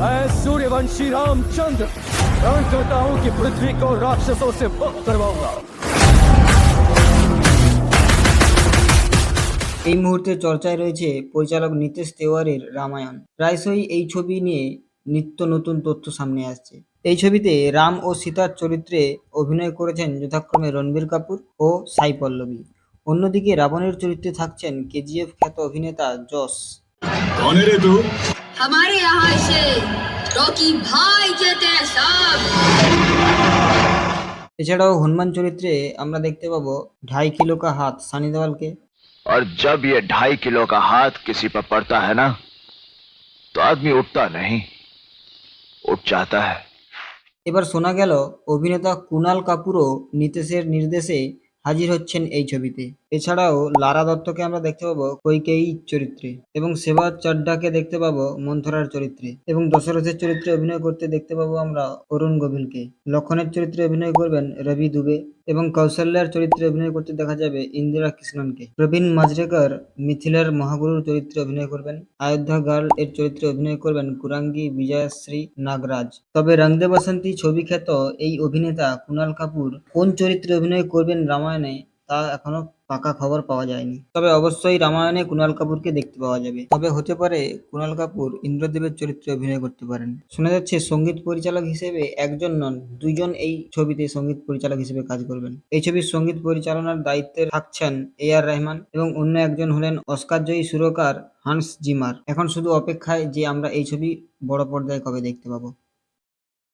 मैं सूर्यवंशी रामचंद्र रण करता हूँ कि पृथ्वी को राक्षसों से मुक्त करवाऊंगा। এই মুহূর্তে চর্চায় রয়েছে পরিচালক নিতেশ তেওয়ারির রামায়ণ। প্রায়শই এই ছবি নিয়ে নিত্য নতুন তথ্য সামনে আসছে। এই ছবিতে রাম ও সীতার চরিত্রে অভিনয় করেছেন যথাক্রমে রণবীর কাপুর ও সাই পল্লবী। অন্যদিকে রাবণের চরিত্রে থাকছেন কেজিএফ খ্যাত অভিনেতা যশ। कौन है रे तू? हमारे यहाँ से रॉकी भाई कहते हैं साहब। এছাড়াও হনুমান চরিত্রে আমরা দেখতে পাবো 2.5 কিলো কা হাত সানি দেওয়ালকে। और जब ये 2.5 किलो का हाथ किसी पर पड़ता है ना, तो आदमी उठता नहीं, उठ जाता है। এবার শোনা গেল অভিনেতা কুনাল কাপুরও নিতেশের নির্দেশে হাজির হচ্ছেন এই ছবিতে। এছাড়াও লারা দত্তকে আমরা দেখতে পাবো কৈকেয়ীর চরিত্রে, এবং সেবা চড্ডাকে দেখতে পাবো মন্থরার চরিত্রে, এবং দশরথের চরিত্রে অভিনয় করতে দেখতে পাবো আমরা অরুণ গোভিলকে। লক্ষণের চরিত্রে অভিনয় করবেন রবি দুবে, এবং কৌশল্যার চরিত্রে অভিনয় করতে দেখা যাবে ইন্দিরা কৃষ্ণনকে। প্রবীণ মাজরেকর মিথিলার মহাগুরুর চরিত্রে অভিনয় করবেন। অযোধ্যা গার্ল এর চরিত্রে অভিনয় করবেন কুরাঙ্গি বিজয়শ্রী নাগরাজ। তবে রং দে বসন্তী ছবি খ্যাত এই অভিনেতা কুনাল কাপুর কোন চরিত্রে অভিনয় করবেন রামায়ণে তা এখনো পাকা খবর পাওয়া যায়নি। তবে অবশ্যই রামায়ণে কুনাল কাপুরকে দেখতে পাওয়া যাবে। তবে হতে পারে কুনাল কাপুর ইন্দ্রদেবের চরিত্রে অভিনয় করতে পারেন। শোনা যাচ্ছে সঙ্গীত পরিচালক হিসেবে একজন নন, 2 জন এই ছবিতে সঙ্গীত পরিচালক হিসেবে কাজ করবেন। এই ছবির সঙ্গীত পরিচালনার দায়িত্বে থাকছেন এ.আর. রহমান, এবং অন্য একজন হলেন অস্কারজয়ী সুরকার হান্স জিমার। এখন শুধু অপেক্ষায় যে আমরা এই ছবি বড় পর্দায় কবে দেখতে পাবো।